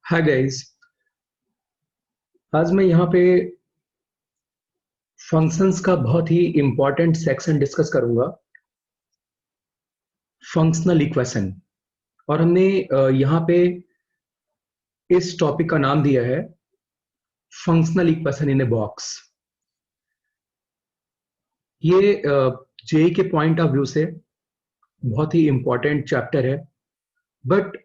Hi guys. आज मैं यहाँ पे फंक्शंस का बहुत ही इंपॉर्टेंट सेक्शन डिस्कस करूंगा, फंक्शनल इक्वेशन। और हमने यहाँ पे इस टॉपिक का नाम दिया है functional equation in a box. ये जेई के पॉइंट ऑफ व्यू से बहुत ही इंपॉर्टेंट चैप्टर है, बट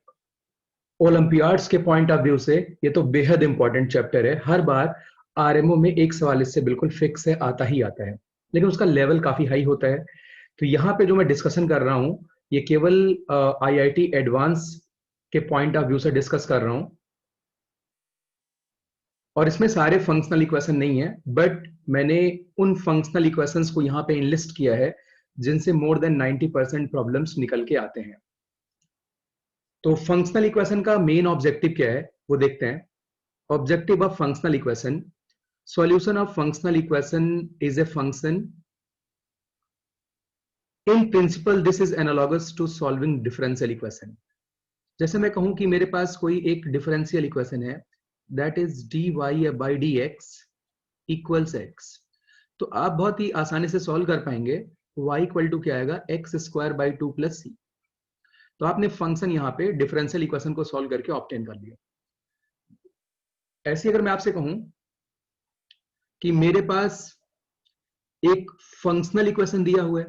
ओलंपियाड्स के पॉइंट ऑफ व्यू से ये तो बेहद इंपॉर्टेंट चैप्टर है। हर बार आरएमओ में एक सवाल इससे बिल्कुल फिक्स है, आता ही आता है, लेकिन उसका लेवल काफी हाई होता है। तो यहाँ पे जो मैं डिस्कशन कर रहा हूँ ये केवल आईआईटी एडवांस के पॉइंट ऑफ व्यू से डिस्कस कर रहा हूँ, और इसमें सारे फंक्शनल इक्वेशन नहीं है, बट मैंने उन फंक्शनल इक्वेशंस को यहाँ पे इनलिस्ट किया है जिनसे मोर देन 90% प्रॉब्लम्स निकल के आते हैं। तो फंक्शनल इक्वेशन का मेन ऑब्जेक्टिव क्या है वो देखते हैं। Objective of functional equation: solution of functional equation is a function. In principle this is analogous to solving differential equation. जैसे मैं कहूं कि मेरे पास कोई एक डिफरेंशियल इक्वेशन है, that is dy by d x equals x. तो आप बहुत ही आसानी से सॉल्व कर पाएंगे। y इक्वल टू क्या आएगा, X square by two plus C. तो आपने फंक्शन यहाँ पे डिफरेंशियल इक्वेशन को सॉल्व करके ऑब्टेन कर लिया। ऐसे अगर मैं आपसे कहूं कि मेरे पास एक फंक्शनल इक्वेशन दिया हुआ है,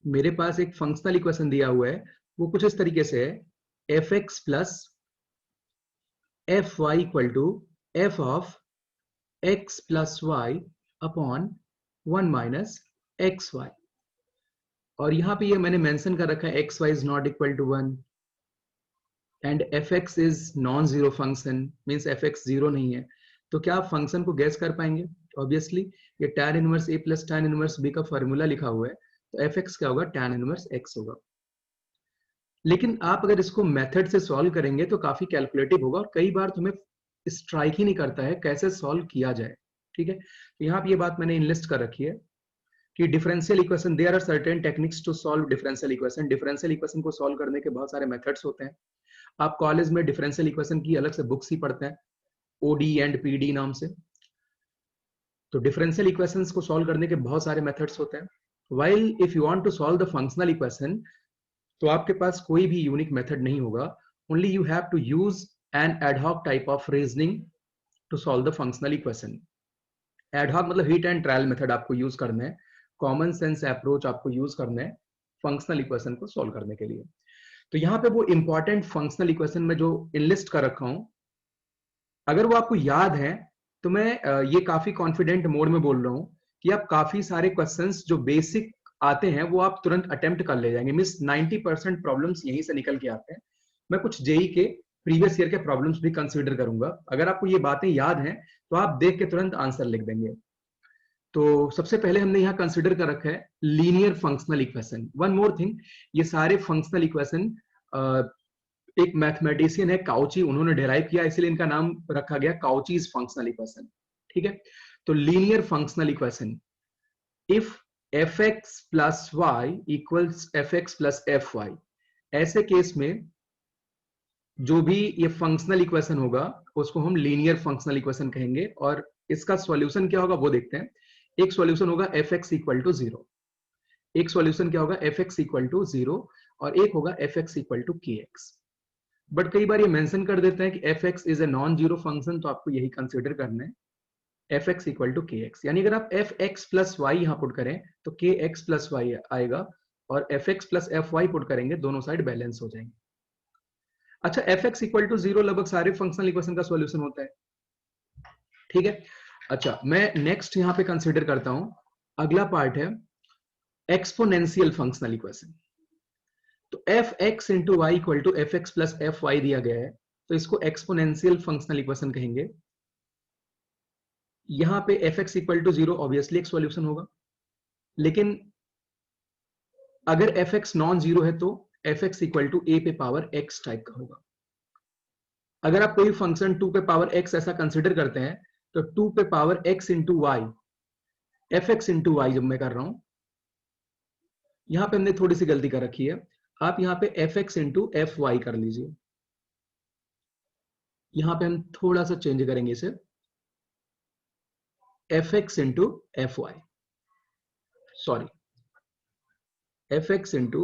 मेरे पास एक फंक्शनल इक्वेशन दिया हुआ है, वो कुछ इस तरीके से है: f x plus f y equal to f of x plus y upon one minus x y. और यहां पे ये मैंने मेंशन कर रखा है x y is not equal to one and f x is non zero function, means f x zero नहीं है। तो क्या आप फंक्शन को गैस कर पाएंगे? ऑब्वियसली ये tan इनवर्स ए प्लस tan इनवर्स बी का फॉर्मूला लिखा हुआ है, तो एफ एक्स क्या होगा, tan इनवर्स एक्स होगा। लेकिन आप अगर इसको मेथड से सॉल्व करेंगे तो काफी कैलकुलेटिव होगा, और कई बार तुम्हें स्ट्राइक ही नहीं करता है कैसे सॉल्व किया जाए। ठीक है, तो यहाँ पे ये बात मैंने इनलिस्ट कर रखी है कि differential equation, there are certain techniques to solve differential equation. Differential equation को सॉल्व करने के बहुत सारे मेथड्स होते हैं। आप कॉलेज में डिफरेंशियल इक्वेशन की अलग से बुक्स ही पढ़ते हैं, ओडी एंड पीडी नाम से। तो डिफरेंशियल इक्वेशंस को सॉल्व करने के बहुत सारे मेथड्स होते हैं। While if you want to solve the functional equation, तो आपके पास कोई भी यूनिक मेथड नहीं होगा। Only you have to use an ad hoc type of reasoning to solve the functional equation. Ad hoc मतलब हिट एंड ट्रायल मेथड आपको use करना है, कॉमन सेंस अप्रोच आपको यूज करना है फंक्शनल इक्वेशन को सॉल्व करने के लिए। तो यहाँ पे वो इंपॉर्टेंट फंक्शनल इक्वेशन में जो इनलिस्ट कर रखा हूं, अगर वो आपको याद है तो मैं ये काफी कॉन्फिडेंट मोड में बोल रहा हूं कि आप काफी सारे क्वेश्चंस जो बेसिक आते हैं वो आप तुरंत अटेम्प्ट कर ले जाएंगे। मींस 90% प्रॉब्लम्स यहीं से निकल के आते हैं। मैं कुछ जेई के प्रीवियस ईयर के प्रॉब्लम्स भी कंसीडर करूंगा। अगर आपको ये बातें याद हैं तो आप देख के तुरंत आंसर लिख देंगे। तो सबसे पहले हमने यहाँ कंसीडर कर रखा है linear functional equation. One more thing, ये सारे फंक्शनल इक्वेशन एक मैथमेटिशियन है काउची, उन्होंने डिराइव किया, इसलिए इनका नाम रखा गया काउचीज फंक्शनल इक्वेशन। ठीक है, तो linear functional equation: if f x plus y equals f x plus f y, ऐसे केस में जो भी ये फंक्शनल इक्वेशन होगा उसको हम लीनियर फंक्शनल इक्वेशन कहेंगे। और इसका सॉल्यूशन क्या होगा वो देखते हैं। एक सॉल्यूशन होगा f x equal to zero, एक सॉल्यूशन क्या होगा, f x equal to zero, और एक होगा f x equal to k x. But कई बार ये मेंशन कर देते हैं कि f x is a non zero function, तो आपको यही कंसिडर करना है f x equal to k x. यानी अगर आप एफ एक्स प्लस वाई यहाँ पुट करें तो के एक्स प्लस वाई आएगा, और f x plus f y put करेंगे, दोनों साइड बैलेंस हो जाएंगे। अच्छा, f x equal to zero लगभग सारे फंक्शनल इक्वेशन का सॉल्यूशन होता है। ठीक है, अच्छा मैं नेक्स्ट यहाँ पे कंसिडर करता हूं, अगला पार्ट है एक्सपोनेंशियल फंक्शनल इक्वेशन। तो f x into y equal to f x plus f y दिया गया है, तो इसको एक्सपोनेंशियल फंक्शनल इक्वेशन कहेंगे। यहां पे f x equal to zero obviously एक सॉल्यूशन होगा, लेकिन अगर एफ एक्स नॉन जीरो है तो f x equal to a पे पावर एक्स टाइप का होगा। अगर आप कोई फंक्शन टू पे पावर एक्स ऐसा कंसिडर करते हैं तो टू पे power x into y, f x into y जब मैं कर रहा हूं, यहां पे हमने थोड़ी सी गलती कर रखी है। आप यहां पे f x into F y कर लीजिए। यहां पे हम थोड़ा सा चेंज करेंगे इसे, fx into F Y, sorry fx into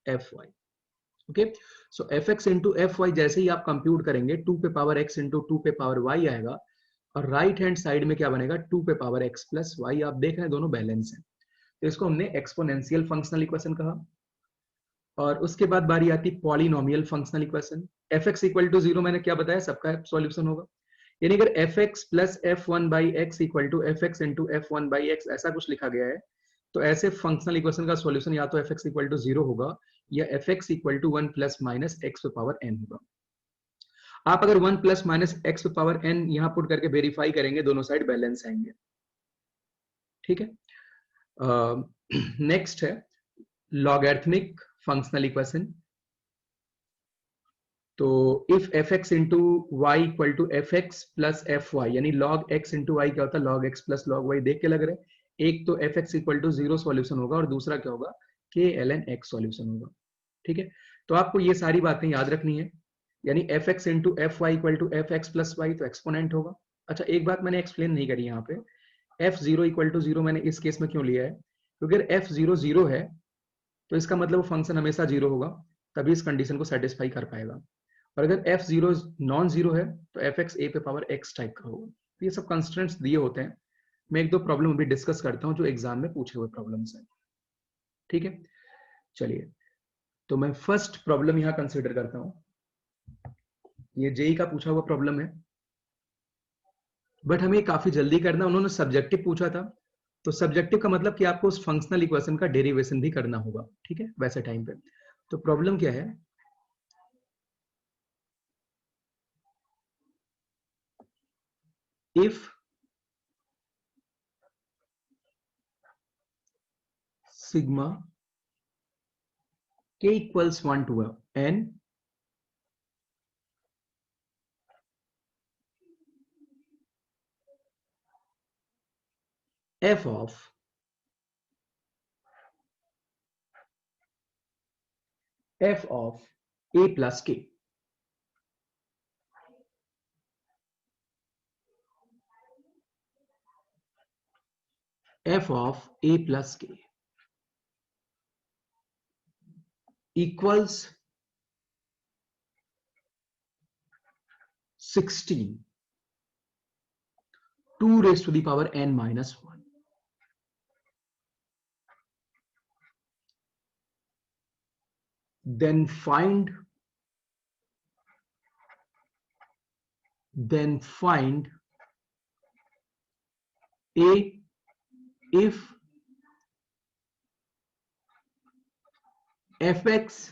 F Y. Okay, so fx into F Y जैसे ही आप कंप्यूट करेंगे 2 पे पावर x इंटू 2 पे पावर y आएगा, और राइट हैंड साइड में क्या बनेगा 2 पे पावर x प्लस वाई। आप देख रहे हैं दोनों बैलेंस है, तो इसको हमने एक्सपोनेंशियल फंक्शनल इक्वेशन कहा। और उसके बाद बारी आती polynomial functional equation. fx equal to 0 मैंने क्या बताया, सबका सॉल्यूशन होगा, यानी अगर fx plus f one by x equal to f x into f one by x ऐसा कुछ लिखा गया है, तो ऐसे फंक्शनल इक्वेशन का सॉल्यूशन या तो fx इक्वल टू 0 होगा या fx equal to 1 plus minus x पे पावर n होगा। आप अगर 1 प्लस माइनस एक्स पे पावर n यहां पुट करके वेरीफाई करेंगे, दोनों साइड बैलेंस आएंगे। ठीक है, नेक्स्ट है लॉगैरिथमिक फंक्शनल इक्वेशन। तो if f x into y equal to f x plus f y, यानी लॉग एक्स इंटू वाई क्या होता है, log x plus log y. देख के लग रहा है एक तो f x equal to 0 solution होगा और दूसरा क्या होगा के एल एन एक्स सॉल्यूशन होगा। ठीक है, तो आपको ये सारी बातें याद रखनी है, यानी f x into F y equal to f x plus y, तो एक्सपोनेंट होगा। अच्छा, एक बात मैंने एक्सप्लेन नहीं करी यहाँ पे, एफ जीरो इक्वल टू 0 मैंने इस केस में क्यों लिया है, क्योंकि अगर एफ जीरो 0 है तो इसका मतलब वो फंक्शन हमेशा 0 होगा, तभी इस कंडीशन को सेटिस्फाई कर पाएगा। और अगर एफ जीरो नॉन जीरो है तो एफ एक्स ए पे पावर एक्स टाइप का होगा। तो ये सब कंस्ट्रेंट्स दिए होते हैं, मैं एक दो प्रॉब्लम अभी डिस्कस करता हूँ जो एग्जाम में पूछे हुए प्रॉब्लम्स हैं। ठीक है, चलिए, तो मैं फर्स्ट प्रॉब्लम यहाँ कंसिडर करता हूँ। ये जेई का पूछा हुआ प्रॉब्लम है, बट हमें काफी जल्दी करना, उन्होंने सब्जेक्टिव पूछा था, तो सब्जेक्टिव का मतलब कि आपको उस फंक्शनल इक्वेशन का डेरिवेशन भी करना होगा। ठीक है, वैसे टाइम पे तो प्रॉब्लम क्या है, if sigma k equals 1 to n, f of a plus k, f of a plus k equals 16 2 raised to the power n minus 1, then find a if fx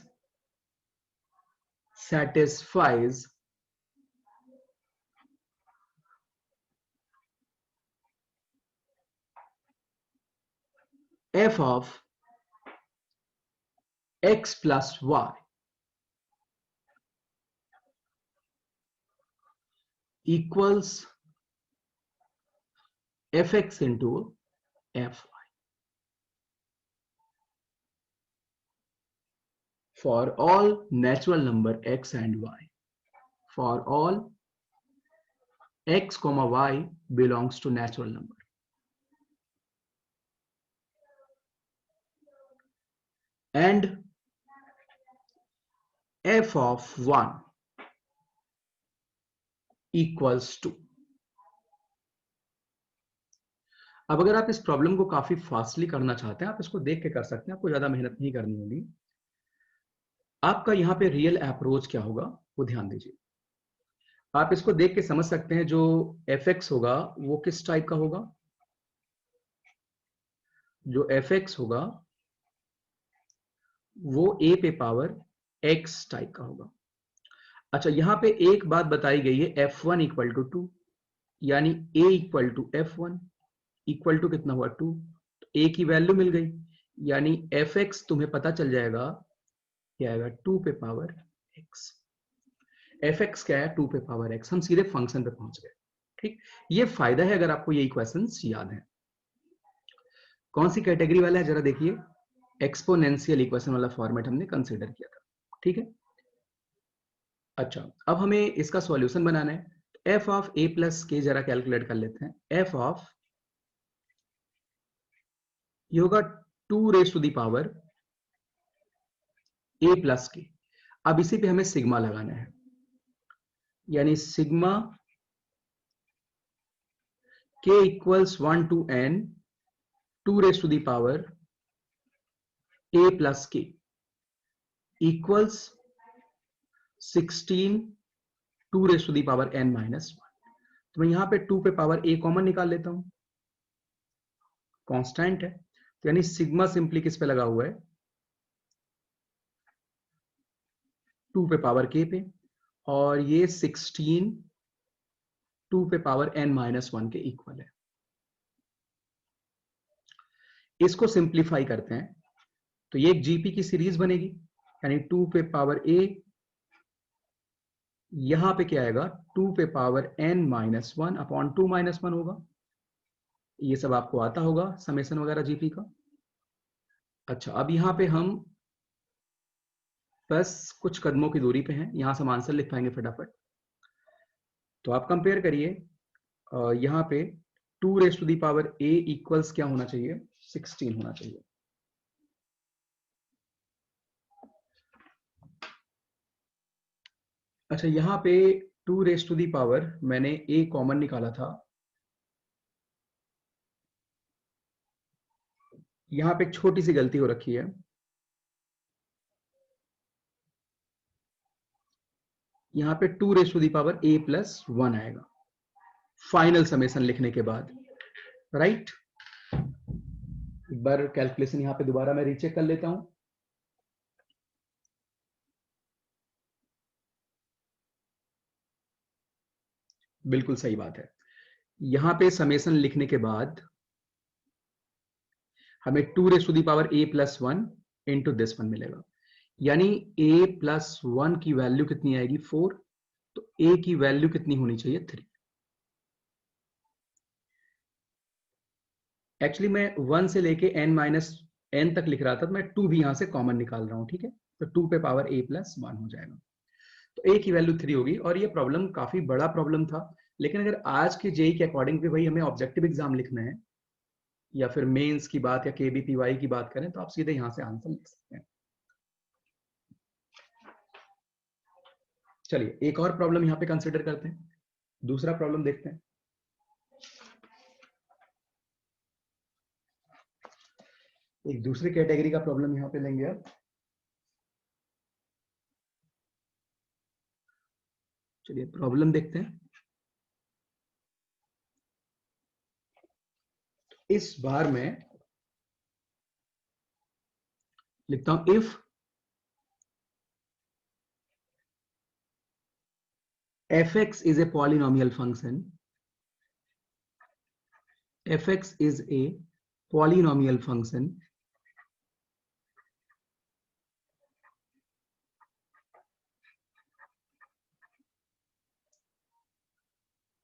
satisfies f of x plus y equals fx into fy for all natural number x and y, for all x comma y belongs to natural number, and f of 1 equals to। अब अगर आप इस problem को काफी fastly करना चाहते हैं, आप इसको देख के कर सकते हैं, आपको ज्यादा मेहनत नहीं करनी होगी। आपका यहाँ पे रियल अप्रोच क्या होगा वो ध्यान दीजिए। आप इसको देख के समझ सकते हैं जो fx होगा वो किस टाइप का होगा, जो fx होगा वो a पे पावर x टाइप का होगा। अच्छा, यहां पे एक बात बताई गई है f1 इक्वल टू 2, यानी a equal to f1 equal to कितना हुआ 2, तो a की वैल्यू मिल गई, यानी fx तुम्हें पता चल जाएगा क्या आएगा 2 पे पावर x। fx क्या है 2 पे पावर x, हम सीधे फंक्शन पे पहुंच गए। ठीक, ये फायदा है अगर आपको ये इक्वेशंस याद है। कौन सी कैटेगरी वाला है जरा देखिए, एक्सपोनेंशियल इक्वेशन वाला फॉर्मेट हमने कंसीडर किया था। ठीक है, अच्छा, अब हमें इसका सॉल्यूशन बनाना है। एफ ऑफ ए प्लस के जरा कैलकुलेट कर लेते हैं। एफ ऑफ ये होगा 2 raise to the power A plus k. अब इसी पे हमें सिग्मा लगाना है, यानी sigma K equals 1 to n 2 raise to the power A plus K equals 16 2 raise to the power n minus 1। तो मैं यहां पे 2 पे पावर a कॉमन निकाल लेता हूं, कांस्टेंट है, तो यानी सिग्मा सिंपली किस पे लगा हुआ है, 2 पे पावर k पे, और ये 16 2 पे पावर n माइनस 1 के इक्वल है। इसको सिंप्लीफाई करते हैं तो ये एक जीपी की सीरीज बनेगी, यानी 2 पे पावर a, यहां पे क्या आएगा 2 पे power n minus 1 upon 2 minus 1 होगा। ये सब आपको आता होगा समेशन वगैरह जीपी का। अच्छा, अब यहां पे हम बस कुछ कदमों की दूरी पे हैं, यहां से हम आंसर लिख पाएंगे फटाफट। तो आप कंपेयर करिए, यहां पे 2 raise to the power a equals क्या होना चाहिए, 16 होना चाहिए। अच्छा, यहां पे 2 रेज टू दी पावर मैंने a कॉमन निकाला था, यहां पे एक छोटी सी गलती हो रखी है, यहां पे 2 raise to the power a plus 1 आएगा फाइनल समेशन लिखने के बाद, राइट। एक बार कैलकुलेशन यहां पे दोबारा मैं रीचेक कर लेता हूं। बिल्कुल सही बात है, यहां पे समेशन लिखने के बाद हमें 2 raise to the power a plus 1 into this one मिलेगा, यानी a प्लस 1 की वैल्यू कितनी आएगी 4, तो a की वैल्यू कितनी होनी चाहिए 3। एक्चुअली मैं 1 से लेके n माइनस n तक लिख रहा था, तो मैं 2 भी यहां से कॉमन निकाल रहा हूं, ठीक है। तो 2 पे पावर a प्लस 1 हो जाएगा, तो a की वैल्यू 3 होगी। और ये प्रॉब्लम काफी बड़ा प्रॉब्लम था, लेकिन अगर आज के जेई के अकॉर्डिंग भी भाई हमें ऑब्जेक्टिव एग्जाम लिखना है या फिर मेंस की बात या केबीपीवाई की बात करें, तो आप सीधे यहां से आंसर लिख सकते हैं। चलिए एक और प्रॉब्लम यहां पे कंसिडर करते हैं, दूसरा प्रॉब्लम देखते हैं। एक दूसरी कैटेगरी का प्रॉब्लम यहां पे लेंगे अब। चलिए प्रॉब्लम देखते हैं। इस बार मैं लिखता हूं if fx is a polynomial function, fx is a polynomial function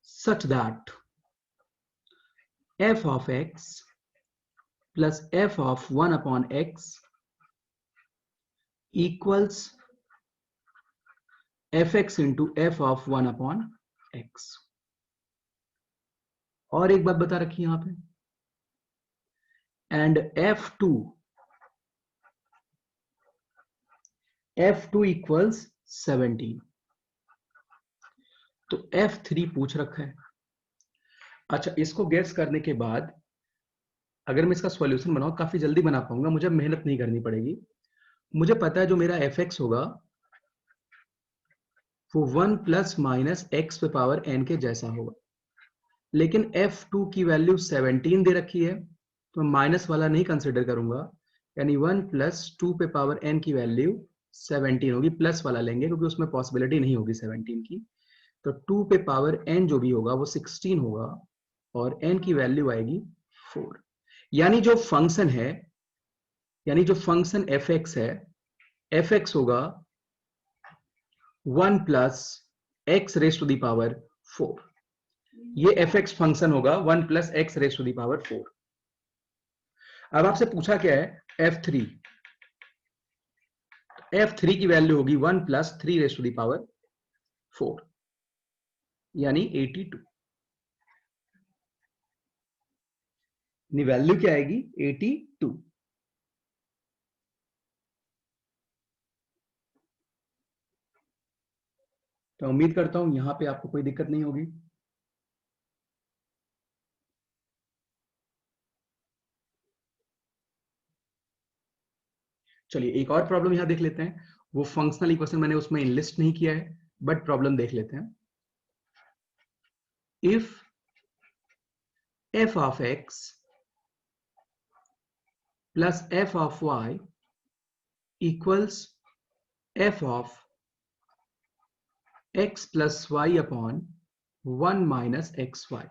such that f of x plus f of 1 upon x equals fx into f of 1 upon x। और एक बात बता रखी यहां पे, एंड f2 इक्वल्स 17। तो f3 पूछ रखा है। अच्छा, इसको गेट्स करने के बाद अगर मैं इसका सॉल्यूशन बनाऊं काफी जल्दी बना पाऊंगा, मुझे मेहनत नहीं करनी पड़ेगी। मुझे पता है जो मेरा fx होगा वो 1 प्लस माइनस एक्स पे पावर n के जैसा होगा, लेकिन f2 की वैल्यू 17 दे रखी है, तो मैं माइनस वाला नहीं कंसिडर करूंगा, यानी 1 प्लस 2 पे पावर n की वैल्यू 17 होगी, प्लस वाला लेंगे क्योंकि उसमें पॉसिबिलिटी नहीं होगी 17 की। तो 2 पे पावर n जो भी होगा वो 16 होगा और n की वैल्यू आएगी 4। यानी जो फंक्शन है, यानी जो फंक्शन fx है, fx होगा 1 plus x raise to the power 4। ये fx फंक्शन होगा 1 plus x raise to the power 4। अब आपसे पूछा क्या है f3 की वैल्यू होगी 1 plus 3 raise to the power 4 यानी 82। वैल्यू क्या आएगी? 82। तो उम्मीद करता हूं यहां पे आपको कोई दिक्कत नहीं होगी। चलिए एक और प्रॉब्लम यहां देख लेते हैं। वो फंक्शनल इक्वेशन मैंने उसमें इनलिस्ट नहीं किया है, बट प्रॉब्लम देख लेते हैं। If f of x plus f of y equals f of x plus y upon 1 minus xy,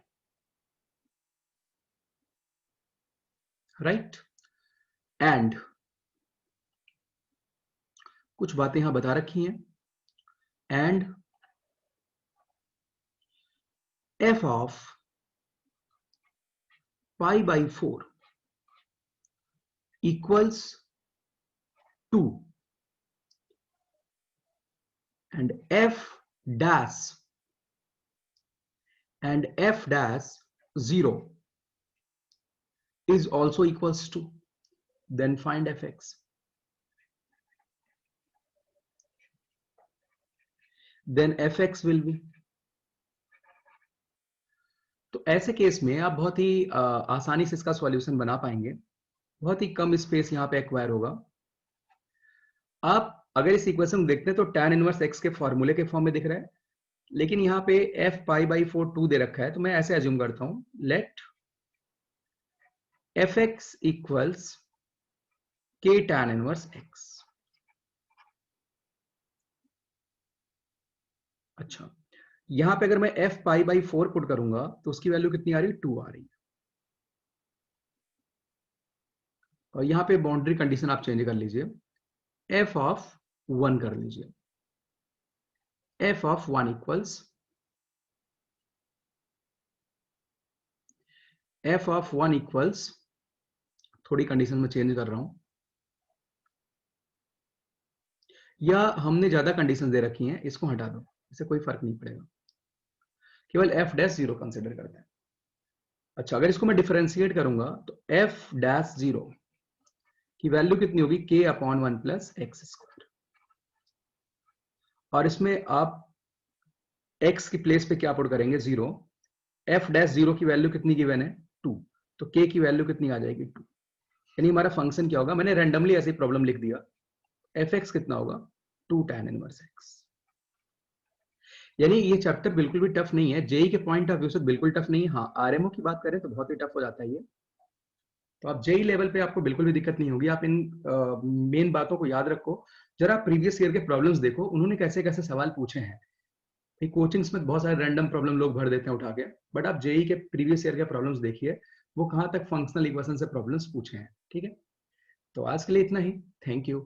right? and कुछ बातें यहां बता रखी हैं। and f of pi by 4 equals 2 and f dash 0 is also equals to, then find fx. then fx will be, तो ऐसे case में आप बहुत ही आसानी से इसका सॉल्यूशन बना पाएंगे। बहुत ही कम स्पेस यहां पे एक्वायर होगा। आप अगर इस इक्वेशन को देखते हैं तो tan इनवर्स x के फॉर्मूले के फॉर्म में दिख रहा है, लेकिन यहाँ पे f पाई बाई 4 2 दे रखा है। तो मैं ऐसे अज्यूम करता हूं, let fx equals k tan inverse x। अच्छा, यहां पे अगर मैं f पाई बाई 4 पुट करूंगा तो उसकी वैल्यू कितनी आ रही है? 2 आ रही है। और यहां पे बाउंड्री कंडीशन आप चेंज कर लीजिए, f ऑफ 1 कर लीजिए। f of 1 equals f of 1 equals, थोड़ी कंडीशन में चेंज कर रहा हूं, या हमने ज्यादा कंडीशन दे रखी हैं, इसको हटा दो, इससे कोई फर्क नहीं पड़ेगा, केवल f डैश 0 कंसिडर करते हैं। अच्छा, अगर इसको मैं डिफरेंशिएट करूंगा तो f डैश 0 की वैल्यू कितनी होगी? k upon 1 plus x square. और इसमें आप x की प्लेस पे क्या पुट करेंगे? 0। f डैश 0 की वैल्यू कितनी गिवन है? 2। तो k की वैल्यू कितनी आ जाएगी? 2। यानी हमारा फंक्शन क्या होगा? मैंने रैंडमली ऐसी प्रॉब्लम लिख दिया, fx कितना होगा? 2 tan इनवर्स x। यानी ये चैप्टर बिल्कुल भी टफ नहीं है, जेई के पॉइंट ऑफ व्यू से बिल्कुल टफ नहीं है। हाँ, आरएमओ की बात करें तो बहुत ही टफ हो जाता है ये। तो आप जेई लेवल पे आपको बिल्कुल भी दिक्कत नहीं होगी। आप इन मेन बातों को याद रखो। जरा प्रीवियस ईयर के प्रॉब्लम्स देखो, उन्होंने कैसे कैसे सवाल पूछे हैं। कोचिंग्स में बहुत सारे रैंडम प्रॉब्लम लोग भर देते हैं उठा के, बट आप जेई के प्रीवियस ईयर के प्रॉब्लम्स देखिए, वो कहां तक फंक्शनल इक्वेशन से प्रॉब्लम्स पूछे हैं। ठीक है, तो आज के लिए इतना ही। Thank you.